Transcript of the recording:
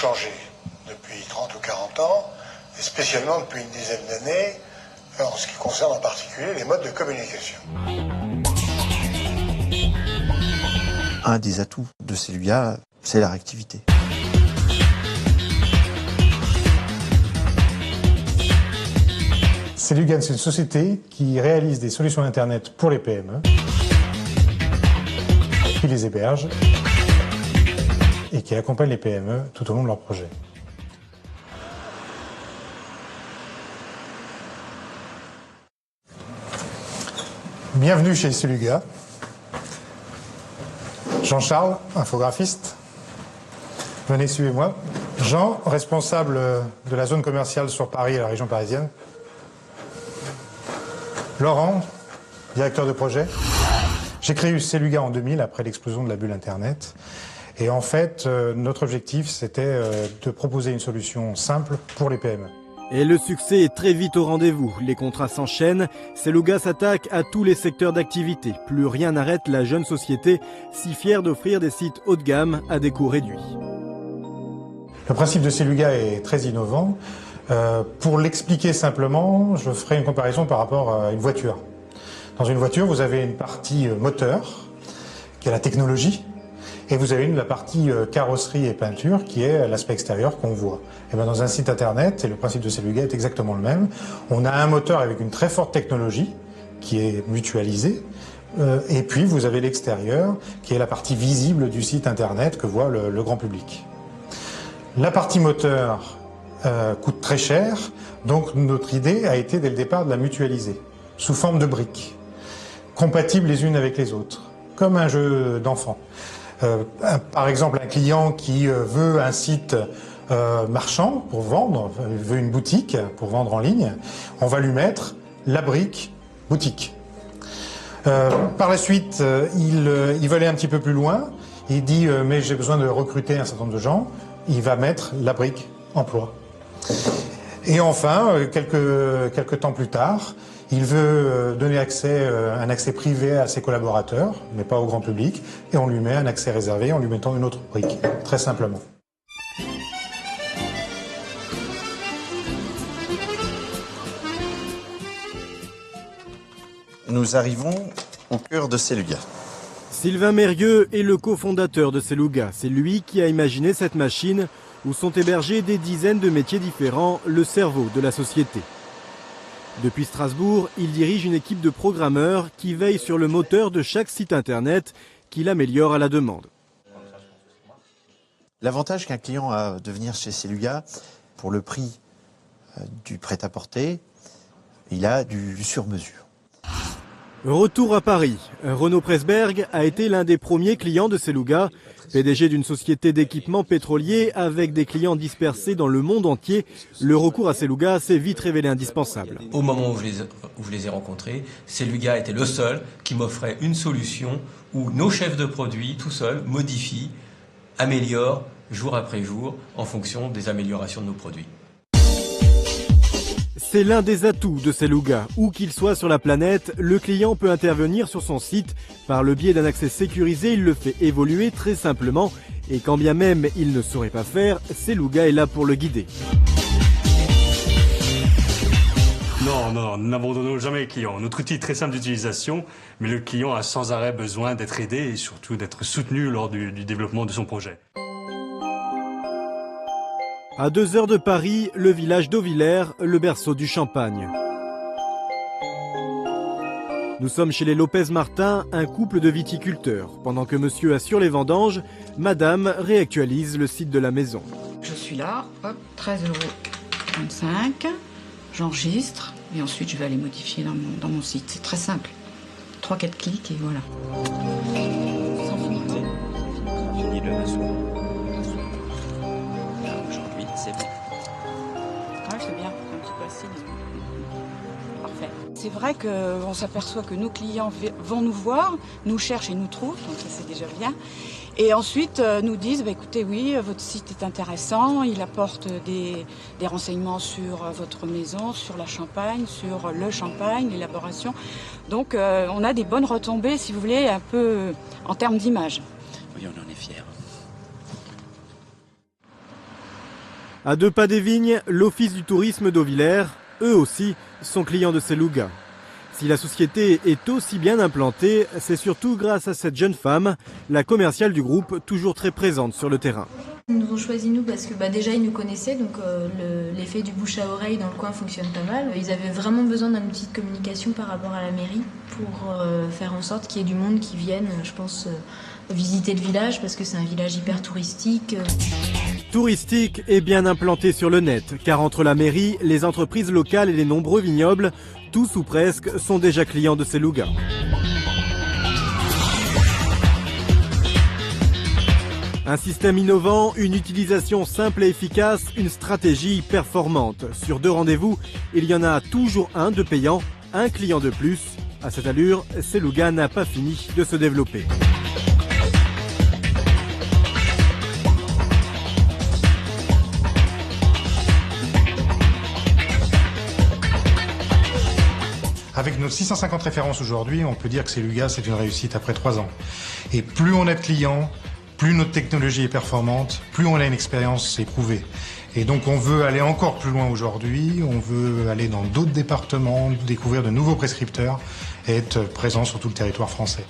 changé depuis 30 ou 40 ans, et spécialement depuis une dizaine d'années, en ce qui concerne en particulier les modes de communication. Un des atouts de Celuga, c'est la réactivité. Celuga, c'est une société qui réalise des solutions Internet pour les PME, qui les héberge et qui accompagne les PME tout au long de leur projet. Bienvenue chez Celuga. Jean-Charles, infographiste. Venez, suivez-moi. Jean, responsable de la zone commerciale sur Paris et la région parisienne. Laurent, directeur de projet. J'ai créé Celuga en 2000 après l'explosion de la bulle Internet. Et en fait, notre objectif, c'était de proposer une solution simple pour les PME. Et le succès est très vite au rendez-vous. Les contrats s'enchaînent. Celuga s'attaque à tous les secteurs d'activité. Plus rien n'arrête la jeune société, si fière d'offrir des sites haut de gamme à des coûts réduits. Le principe de Celuga est très innovant. Pour l'expliquer simplement, je ferai une comparaison par rapport à une voiture. Dans une voiture, vous avez une partie moteur, qui est la technologie, et vous avez la partie carrosserie et peinture, qui est l'aspect extérieur qu'on voit. Et bien dans un site internet, et le principe de Celuga est exactement le même, on a un moteur avec une très forte technologie, qui est mutualisée, et puis vous avez l'extérieur, qui est la partie visible du site internet que voit le grand public. La partie moteur coûte très cher, donc notre idée a été dès le départ de la mutualiser, sous forme de briques, compatibles les unes avec les autres, comme un jeu d'enfant. Par exemple, un client qui veut un site marchand pour vendre, veut une boutique pour vendre en ligne, on va lui mettre la brique boutique. Par la suite, il veut aller un petit peu plus loin, il dit mais j'ai besoin de recruter un certain nombre de gens, il va mettre la brique emploi. Et enfin, quelques temps plus tard, il veut donner un accès privé à ses collaborateurs, mais pas au grand public, et on lui met un accès réservé en lui mettant une autre brique, très simplement. Nous arrivons au cœur de Celuga. Sylvain Mérieux est le cofondateur de Celuga. C'est lui qui a imaginé cette machine où sont hébergés des dizaines de métiers différents, le cerveau de la société. Depuis Strasbourg, il dirige une équipe de programmeurs qui veille sur le moteur de chaque site internet, qu'il améliore à la demande. L'avantage qu'un client a de venir chez Celuga, pour le prix du prêt-à-porter, il a du sur-mesure. Retour à Paris. Renaud Presberg a été l'un des premiers clients de Celuga. PDG d'une société d'équipement pétrolier avec des clients dispersés dans le monde entier, le recours à Celuga s'est vite révélé indispensable. Au moment où je les ai rencontrés, Celuga était le seul qui m'offrait une solution où nos chefs de produits, tout seuls, modifient, améliorent jour après jour en fonction des améliorations de nos produits. C'est l'un des atouts de Celuga. Où qu'il soit sur la planète, le client peut intervenir sur son site. Par le biais d'un accès sécurisé, il le fait évoluer très simplement. Et quand bien même il ne saurait pas faire, Celuga est là pour le guider. Non, nous n'abandonnons jamais le client. Notre outil est très simple d'utilisation, mais le client a sans arrêt besoin d'être aidé et surtout d'être soutenu lors du développement de son projet. À 2 heures de Paris, le village d'Auvillers, le berceau du champagne. Nous sommes chez les Lopez-Martin, un couple de viticulteurs. Pendant que monsieur assure les vendanges, madame réactualise le site de la maison. Je suis là, hop, 13,25 €, j'enregistre et ensuite je vais aller modifier dans mon site. C'est très simple. 3-4 clics et voilà. Sans finir. Fini le soir. Aujourd'hui, c'est bon. Ouais, c'est bien, un petit peu acide. Parfait. C'est vrai qu'on s'aperçoit que nos clients vont nous voir, nous cherchent et nous trouvent, donc ça c'est déjà bien. Et ensuite nous disent, écoutez, oui, votre site est intéressant, il apporte des renseignements sur votre maison, sur la Champagne, sur le champagne, l'élaboration. Donc on a des bonnes retombées, si vous voulez, un peu en termes d'image. Oui, on en est fiers. À 2 pas des vignes, l'Office du tourisme d'Auvillers, eux aussi, sont clients de Seluga. Si la société est aussi bien implantée, c'est surtout grâce à cette jeune femme, la commerciale du groupe, toujours très présente sur le terrain. Ils nous ont choisi nous parce que déjà ils nous connaissaient, donc l'effet du bouche à oreille dans le coin fonctionne pas mal. Ils avaient vraiment besoin d'un outil de communication par rapport à la mairie pour faire en sorte qu'il y ait du monde qui vienne, je pense, visiter le village parce que c'est un village hyper touristique. Touristique et bien implanté sur le net, car entre la mairie, les entreprises locales et les nombreux vignobles, tous ou presque sont déjà clients de Seluga. Un système innovant, une utilisation simple et efficace, une stratégie performante. Sur 2 rendez-vous, il y en a toujours un de payant, un client de plus. À cette allure, Seluga n'a pas fini de se développer. Avec nos 650 références aujourd'hui, on peut dire que Seluga, c'est une réussite après 3 ans. Et plus on a de clients, plus notre technologie est performante, plus on a une expérience éprouvée. Et donc on veut aller encore plus loin aujourd'hui, on veut aller dans d'autres départements, découvrir de nouveaux prescripteurs et être présent sur tout le territoire français.